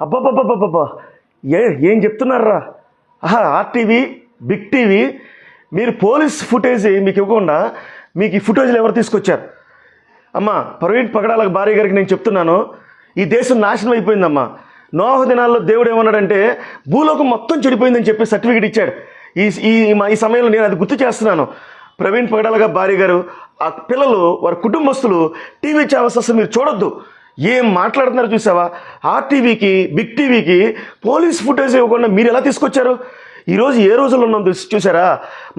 అబ్బబ్బబ్బబ్బబ్బా! ఏం చెప్తున్నారా? ఆర్టీవీ, బిగ్ టీవీ మీరు పోలీస్ ఫుటేజ్ మీకు ఇవ్వకుండా మీకు ఈ ఫుటేజ్లు ఎవరు తీసుకొచ్చారు? అమ్మా, ప్రవీణ్ పగడాల భార్య గారికి నేను చెప్తున్నాను, ఈ దేశం నాశనం అయిపోయిందమ్మా. నోహ దినాల్లో దేవుడు ఏమన్నాడంటే భూలోకం మొత్తం చెడిపోయిందని చెప్పి సర్టిఫికేట్ ఇచ్చాడు. ఈ సమయంలో నేను అది గుర్తు చేస్తున్నాను. ప్రవీణ్ పగడాల భార్య గారు, ఆ పిల్లలు, వారి కుటుంబస్తులు టీవీ ఛానల్స్ అసలు మీరు చూడొద్దు. ఏం మాట్లాడుతున్నారు చూసావా? ఆర్టీవీకి, బిగ్ టీవీకి పోలీస్ ఫుటేజ్ ఇవ్వకుండా మీరు ఎలా తీసుకొచ్చారు? ఈరోజు ఏ రోజుల్లో ఉన్నాం చూసారా?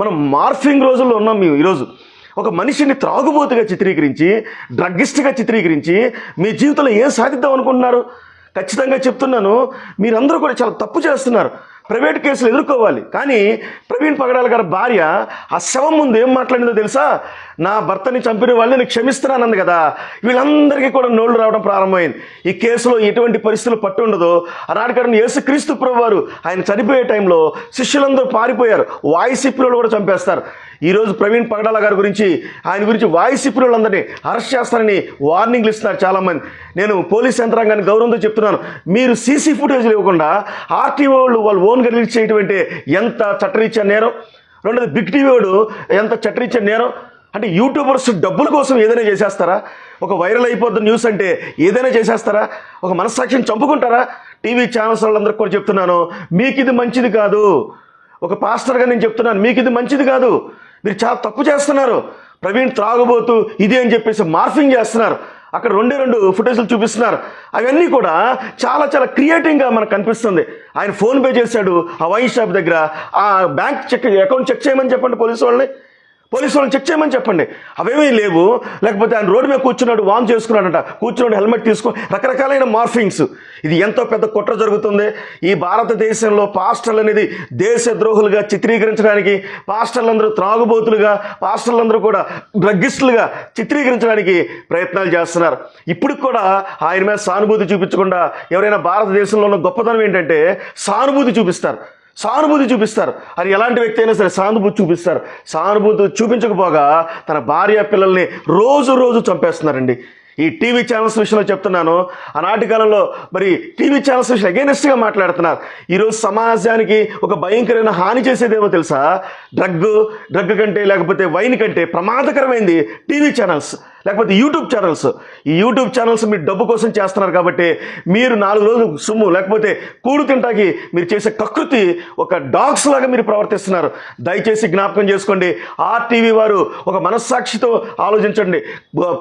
మనం మార్ఫింగ్ రోజుల్లో ఉన్నాం. మేము ఈరోజు ఒక మనిషిని త్రాగుబోతుగా చిత్రీకరించి, డ్రగ్గిస్ట్గా చిత్రీకరించి మీ జీవితంలో ఏం సాధిద్దాం అనుకుంటున్నారు? ఖచ్చితంగా చెప్తున్నాను, మీరందరూ కూడా చాలా తప్పు చేస్తున్నారు. ప్రైవేట్ కేసులు ఎదుర్కోవాలి. కానీ ప్రవీణ్ పగడాల గారి భార్య ఆ శవం ముందు ఏం మాట్లాడిందో తెలుసా? నా భర్తని చంపిన వాళ్ళని నేను క్షమిస్తున్నానంది కదా. వీళ్ళందరికీ కూడా నోళ్లు రావడం ప్రారంభమైంది. ఈ కేసులో ఎటువంటి పరిస్థితులు పట్టు ఉండదో. ఆనాటికాడని యేసుక్రీస్తు ప్రభువారు ఆయన చనిపోయే టైంలో శిష్యులందరూ పారిపోయారు. వాయిస్ ఇప్పులు కూడా చంపేస్తారు. ఈరోజు ప్రవీణ్ పగడాల గారి గురించి, ఆయన గురించి వాయిస్ ఇప్పులందరినీ అరెస్ట్ చేస్తారని వార్నింగ్లు ఇస్తున్నారు చాలామంది. నేను పోలీస్ యంత్రాంగాన్ని గౌరవంతో చెప్తున్నాను, మీరు సీసీ ఫుటేజ్లు ఇవ్వకుండా ఆర్టీఓ వాళ్ళు ఓన్గా రిలీజ్ చేయటం అంటే ఎంత చట్టరీత్యా నేరం. రెండోది బిగ్ టీవీ వాడు ఎంత చట్టరీత్యా నేరం. అంటే యూట్యూబర్స్ డబ్బుల కోసం ఏదైనా చేసేస్తారా? ఒక వైరల్ అయిపోద్ది న్యూస్ అంటే ఏదైనా చేసేస్తారా? ఒక మనస్సాక్షిని చంపుకుంటారా? టీవీ ఛానల్స్ వాళ్ళందరికీ కూడా చెప్తున్నాను, మీకు ఇది మంచిది కాదు. ఒక పాస్టర్గా నేను చెప్తున్నాను, మీకు ఇది మంచిది కాదు. మీరు చాలా తప్పు చేస్తున్నారు. ప్రవీణ్ త్రాగుబోతూ ఇది అని చెప్పేసి మార్ఫింగ్ చేస్తున్నారు. అక్కడ రెండు ఫుటేజ్లు చూపిస్తున్నారు. అవన్నీ కూడా చాలా చాలా క్రియేటివ్గా మనకు కనిపిస్తుంది. ఆయన ఫోన్పే చేశాడు ఆ వైన్ షాప్ దగ్గర. ఆ బ్యాంక్ అకౌంట్ చెక్ చేయమని చెప్పండి పోలీసు వాళ్ళని చెక్ చేయమని చెప్పండి. అవేమీ లేవు. లేకపోతే ఆయన రోడ్డు మీద కూర్చున్నాడు, వామ్ చేసుకున్నాడంట, కూర్చున్నాడు, హెల్మెట్ తీసుకొని, రకరకాలైన మార్ఫింగ్స్. ఇది ఎంతో పెద్ద కుట్ర జరుగుతుంది. ఈ భారతదేశంలో పాస్టర్లు అనేది దేశద్రోహులుగా చిత్రీకరించడానికి, పాస్టర్లందరూ త్రాగుబోతులుగా, పాస్టర్లందరూ కూడా డ్రగ్గిస్టులుగా చిత్రీకరించడానికి ప్రయత్నాలు చేస్తున్నారు. ఇప్పుడు కూడా ఆయన మీద సానుభూతి చూపించకుండా, ఎవరైనా భారతదేశంలో ఉన్న గొప్పతనం ఏంటంటే సానుభూతి చూపిస్తారు. అది ఎలాంటి వ్యక్తి అయినా సరే సానుభూతి చూపిస్తారు. సానుభూతి చూపించకపోగా తన భార్య పిల్లల్ని రోజు చంపేస్తున్నారండి. ఈ టీవీ ఛానల్స్ విషయంలో చెప్తున్నాను, ఆనాటి కాలంలో మరి టీవీ ఛానల్స్ విషయం అగైనెస్ట్గా మాట్లాడుతున్నారు. ఈరోజు సమాజానికి ఒక భయంకరమైన హాని చేసేదేమో తెలుసా? డ్రగ్ కంటే, లేకపోతే వైన్ కంటే ప్రమాదకరమైంది టీవీ ఛానల్స్, లేకపోతే యూట్యూబ్ ఛానల్స్. ఈ యూట్యూబ్ ఛానల్స్ మీరు డబ్బు కోసం చేస్తున్నారు కాబట్టి మీరు 4 రోజులు సొమ్ము, లేకపోతే కూడు తింటాకి మీరు చేసే కకృతి ఒక డాగ్స్ లాగా మీరు ప్రవర్తిస్తున్నారు. దయచేసి జ్ఞాపకం చేసుకోండి. ఆర్టీవీ వారు ఒక మనస్సాక్షితో ఆలోచించండి.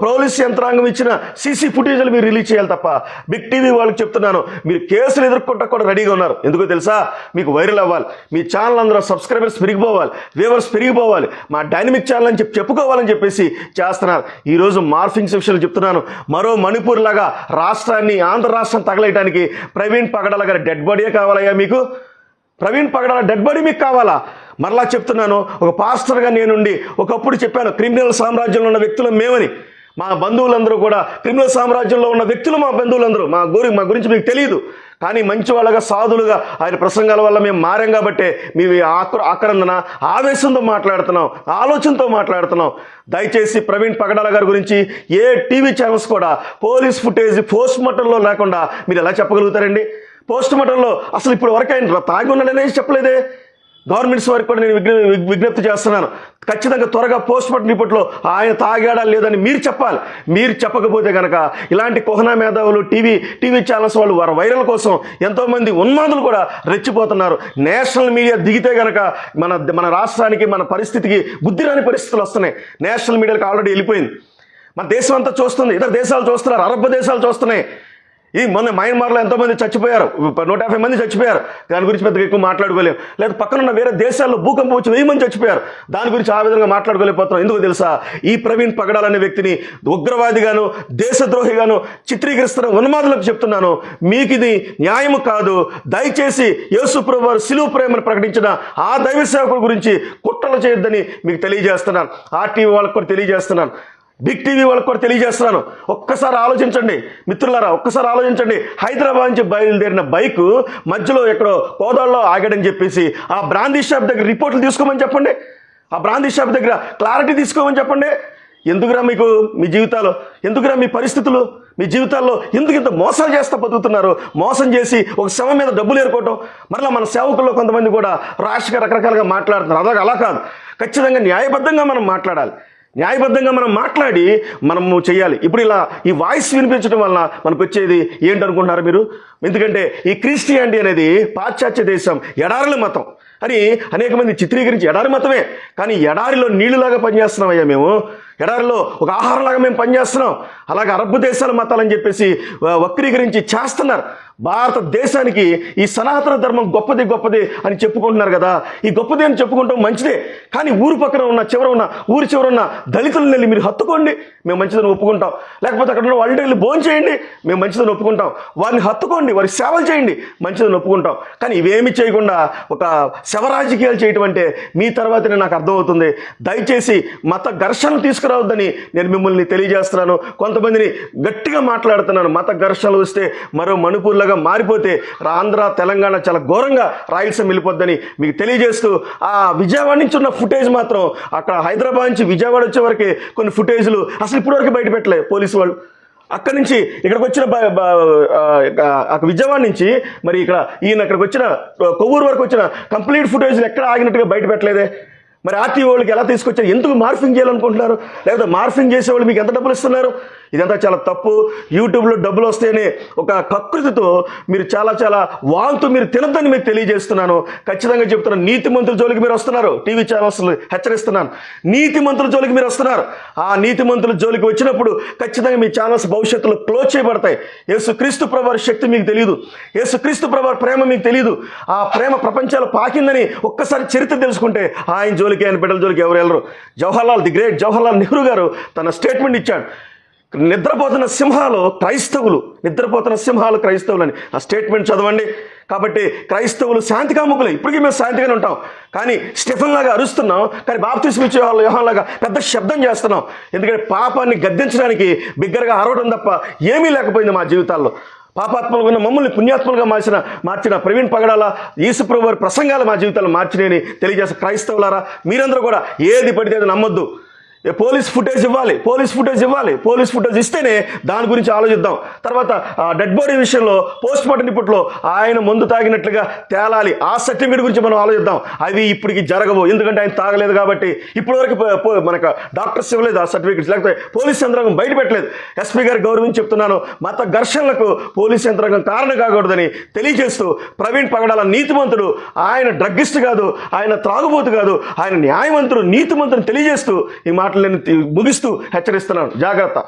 పోలీస్ యంత్రాంగం ఇచ్చిన సీసీ ఫుటేజ్లు మీరు రిలీజ్ చేయాలి తప్ప, బిగ్ టీవీ వాళ్ళకి చెప్తున్నాను, మీరు కేసులు ఎదుర్కొంటా కూడా రెడీగా ఉన్నారు. ఎందుకో తెలుసా? మీకు వైరల్ అవ్వాలి, మీ ఛానల్ అందరూ సబ్స్క్రైబర్స్ పెరిగిపోవాలి, వ్యూవర్స్ పెరిగిపోవాలి, మా డైనమిక్ ఛానల్ అని చెప్పుకోవాలని చెప్పేసి చేస్తున్నారు. ఈరోజు మార్ఫింగ్స్ విషయాలు చెప్తున్నాను. మరో మణిపూర్ లాగా రాష్ట్రాన్ని, ఆంధ్ర రాష్ట్రం తగలేయడానికి ప్రవీణ్ పగడాల గారి డెడ్ బాడీయే కావాలయ్యా మీకు? ప్రవీణ్ పగడాల డెడ్ బాడీ మీకు కావాలా? మరలా చెప్తున్నాను, ఒక పాస్టర్గా నేనుండి ఒకప్పుడు చెప్పాను, క్రిమినల్ సామ్రాజ్యంలో ఉన్న వ్యక్తులు మేమని. మా బంధువులందరూ కూడా క్రిమినల్ సామ్రాజ్యంలో ఉన్న వ్యక్తులు మా బంధువులందరూ. మా గురించి మీకు తెలియదు, కానీ మంచి వాళ్ళగా, సాధులుగా ఆయన ప్రసంగాల వల్ల మేము మారాం కాబట్టి మేము ఆక్రందన, ఆవేశంతో మాట్లాడుతున్నాం, ఆలోచనతో మాట్లాడుతున్నాం. దయచేసి ప్రవీణ్ పగడాల గారి గురించి ఏ టీవీ ఛానల్స్ కూడా పోలీస్ ఫుటేజ్ పోస్ట్ మార్టంలో లేకుండా మీరు ఎలా చెప్పగలుగుతారండి? పోస్ట్ మార్టంలో అసలు ఇప్పుడు వరకు ఆయన తాగి ఉన్నాడనేసి చెప్పలేదే. గవర్నమెంట్స్ వారికి కూడా నేను విజ్ఞప్తి చేస్తున్నాను, ఖచ్చితంగా త్వరగా పోస్ట్ మార్టం రిపోర్ట్లో ఆయన తాగాడా లేదని మీరు చెప్పాలి. మీరు చెప్పకపోతే కనుక ఇలాంటి కోహనా మేధావులు, టీవీ ఛానల్స్ వాళ్ళు వారి వైరల్ కోసం ఎంతోమంది ఉన్మాదులు కూడా రెచ్చిపోతున్నారు. నేషనల్ మీడియా దిగితే కనుక మన రాష్ట్రానికి, మన పరిస్థితికి బుద్ధి రాని పరిస్థితులు వస్తున్నాయి. నేషనల్ మీడియాకి ఆల్రెడీ వెళ్ళిపోయింది. మన దేశం అంతా చూస్తుంది, ఇతర దేశాలు చూస్తున్నారు, అరబ్ దేశాలు చూస్తున్నాయి. ఈ మొన్న మయన్మార్లో ఎంతోమంది చచ్చిపోయారు, 150 మంది చచ్చిపోయారు. దాని గురించి పెద్దగా ఎక్కువ మాట్లాడుకోలేము. లేదా పక్కనున్న వేరే దేశాల్లో భూకంపం వచ్చి 1000 మంది చచ్చిపోయారు. దాని గురించి ఆ విధంగా మాట్లాడుకోలేకపోతున్నాం. ఎందుకు తెలుసా? ఈ ప్రవీణ్ పగడాల అనే వ్యక్తిని ఉగ్రవాదిగాను, దేశద్రోహిగాను చిత్రీకరిస్తున్న ఉన్మాదులకు చెప్తున్నాను, మీకు ఇది న్యాయం కాదు. దయచేసి యేసు ప్రభువు వారు సిలువ ప్రేమను ప్రకటించిన ఆ దైవ సేవకుల గురించి కుట్రలు చేయొద్దని మీకు తెలియజేస్తున్నాను. ఆర్టీవీ వాళ్ళకు కూడా తెలియజేస్తున్నాను, బిగ్ టీవీ వాళ్ళకు కూడా తెలియజేస్తున్నాను. ఒక్కసారి ఆలోచించండి మిత్రులారా, ఒక్కసారి ఆలోచించండి. హైదరాబాద్ నుంచి బయలుదేరిన బైకు మధ్యలో ఎక్కడో కోదాడలో ఆగాడని చెప్పేసి ఆ బ్రాందీ షాప్ దగ్గర రిపోర్ట్లు తీసుకోమని చెప్పండి. ఆ బ్రాందీ షాప్ దగ్గర క్లారిటీ తీసుకోమని చెప్పండి. ఎందుకురా మీకు మీ జీవితాలు? ఎందుకురా మీ పరిస్థితులు? మీ జీవితాల్లో ఎందుకు ఇంత మోసాలు చేస్తా బతుకుతున్నారు? మోసం చేసి ఒక శవం మీద డబ్బులు ఏరుకోవటం. మరలా మన సేవకుల్లో కొంతమంది కూడా ర్యాష్గా రకరకాలుగా మాట్లాడుతున్నారు. అలా కాదు. ఖచ్చితంగా న్యాయబద్ధంగా మనం మాట్లాడాలి. న్యాయబద్ధంగా మనం మాట్లాడి మనము చేయాలి. ఇప్పుడు ఇలా ఈ వాయిస్ వినిపించడం వల్ల మనకు వచ్చేది ఏంటనుకుంటున్నారు మీరు? ఎందుకంటే ఈ క్రిస్టియానిటీ అనేది పాశ్చాత్య దేశం, ఎడారుల మతం అని అనేక మంది చిత్రీకరించి ఎడారి మతమే, కానీ ఎడారిలో నీళ్లులాగా పనిచేస్తున్నామయ్యా మేము. ఎడారిలో ఒక ఆహారంలాగా మేము పనిచేస్తున్నాం. అలాగే అరబ్బు దేశాల మతాలని చెప్పేసి వక్రీకరించి చేస్తున్నారు. భారతదేశానికి ఈ సనాతన ధర్మం గొప్పది గొప్పది అని చెప్పుకుంటున్నారు కదా. ఈ గొప్పది అని చెప్పుకుంటాం మంచిదే, కానీ ఊరు పక్కన ఉన్న ఊరి చివర ఉన్న దళితులను వెళ్ళి మీరు హత్తుకోండి, మేము మంచిదని ఒప్పుకుంటాం. లేకపోతే అక్కడ ఉన్న వాళ్ళని వెళ్ళి భోజనం చేయండి, మేము మంచిదని ఒప్పుకుంటాం. వారిని హత్తుకోండి, వారికి సేవలు చేయండి, మంచిదని ఒప్పుకుంటాం. కానీ ఇవేమి చేయకుండా ఒక శవ రాజకీయాలు చేయటం అంటే మీ తర్వాతనే నాకు అర్థమవుతుంది. దయచేసి మత ఘర్షణలు తీసుకురావద్దని నేను మిమ్మల్ని తెలియజేస్తున్నాను. కొంతమందిని గట్టిగా మాట్లాడుతున్నాను. మత ఘర్షణలు వస్తే మరో మణిపూర్లాగా మారిపోతే ఆంధ్ర తెలంగాణ చాలా ఘోరంగా రాయలసీమ వెళ్ళిపోద్దని మీకు తెలియజేస్తూ, ఆ విజయవాడ నుంచి ఉన్న ఫుటేజ్ మాత్రం అక్కడ హైదరాబాద్ నుంచి విజయవాడ వచ్చే వరకే కొన్ని ఫుటేజ్లు అసలు ఇప్పటివరకు బయట పెట్టలేదు పోలీసు వాళ్ళు. అక్కడి నుంచి ఇక్కడికి వచ్చిన విజయవాడ నుంచి మరి ఈయన ఇక్కడికి వచ్చిన కొవ్వూరు వరకు వచ్చిన కంప్లీట్ ఫుటేజ్లు ఎక్కడ ఆగినట్టుగా బయట పెట్టలేదే. మరి ఆర్టీ వాళ్ళకి ఎలా తీసుకొచ్చారు? ఎందుకు మార్ఫింగ్ చేయాలనుకుంటున్నారు? లేకపోతే మార్ఫింగ్ చేసేవాళ్ళు మీకు ఎంత డబ్బులు ఇస్తున్నారు? ఇదంతా చాలా తప్పు. యూట్యూబ్లో డబ్బులు వస్తేనే ఒక కకృతితో మీరు చాలా వాంతు మీరు తినద్దని మీకు తెలియజేస్తున్నాను. ఖచ్చితంగా చెప్తున్నాను. నీతిమంతుల జోలికి మీరు వస్తున్నారు. టీవీ ఛానల్స్ హెచ్చరిస్తున్నాను. నీతిమంతుల జోలికి మీరు వస్తున్నారు. ఆ నీతిమంతుల జోలికి వచ్చినప్పుడు ఖచ్చితంగా మీ ఛానల్స్ భవిష్యత్తులో క్లోజ్ చేయబడతాయి. యేసుక్రీస్తు ప్రభువారి శక్తి మీకు తెలియదు. యేసుక్రీస్తు ప్రభువారి ప్రేమ మీకు తెలియదు. ఆ ప్రేమ ప్రపంచాలు పాకిందని ఒక్కసారి చరిత్ర తెలుసుకుంటే ఆయన జోలికి, ఆయన బిడ్డల జోలికి ఎవరు వెళ్ళరు. ది గ్రేట్ జవహర్లాల్ నెహ్రూ గారు తన స్టేట్మెంట్ ఇచ్చాడు. నిద్రపోతున్న సింహాలు క్రైస్తవులు అని. ఆ స్టేట్మెంట్ చదవండి. కాబట్టి క్రైస్తవులు శాంతి కాముకులే. ఇప్పటికీ మేము శాంతిగానే ఉంటాం, కానీ స్టెఫెన్ లాగా అరుస్తున్నాం, కానీ బాప్తిస్మం ఇచ్చే యోహాను లాగా పెద్ద శబ్దం చేస్తున్నాం. ఎందుకంటే పాపాన్ని గద్దించడానికి బిగ్గరగా అరవడం తప్ప ఏమీ లేకపోయింది మా జీవితాల్లో. పాపాత్మలుగా ఉన్న మమ్మల్ని పుణ్యాత్మలుగా మార్చిన ప్రవీణ్ పగడాల యేసుప్రభు వారి ప్రసంగాలు మా జీవితాల్లో మార్చినాయని తెలియజేసిన క్రైస్తవులారా, మీరందరూ కూడా ఏది పడితే అది నమ్మొద్దు. పోలీస్ ఫుటేజ్ ఇవ్వాలి. ఇస్తేనే దాని గురించి ఆలోచిద్దాం. తర్వాత డెడ్ బాడీ విషయంలో పోస్ట్ మార్టం రిపోర్ట్లో ఆయన మందు తాగినట్లుగా తేలాలి. ఆ సర్టిఫికేట్ గురించి మనం ఆలోచిద్దాం. అవి ఇప్పటికి జరగవు, ఎందుకంటే ఆయన తాగలేదు కాబట్టి. ఇప్పటివరకు మనకు డాక్టర్స్ ఇవ్వలేదు ఆ సర్టిఫికేట్స్, లేకపోతే పోలీస్ యంత్రాంగం బయట పెట్టలేదు. ఎస్పీ గారు గౌరవించి చెప్తున్నాను, మత ఘర్షణలకు పోలీస్ యంత్రాంగం కారణం కాకూడదని తెలియజేస్తూ, ప్రవీణ్ పగడాల నీతిమంతుడు, ఆయన డ్రగ్గిస్ట్ కాదు, ఆయన త్రాగుబోతు కాదు, ఆయన న్యాయవంతుడు, నీతిమంతుడు తెలియజేస్తూ ఈ మాటలను ముగిస్తూ హెచ్చరిస్తున్నాను. జాగ్రత్త.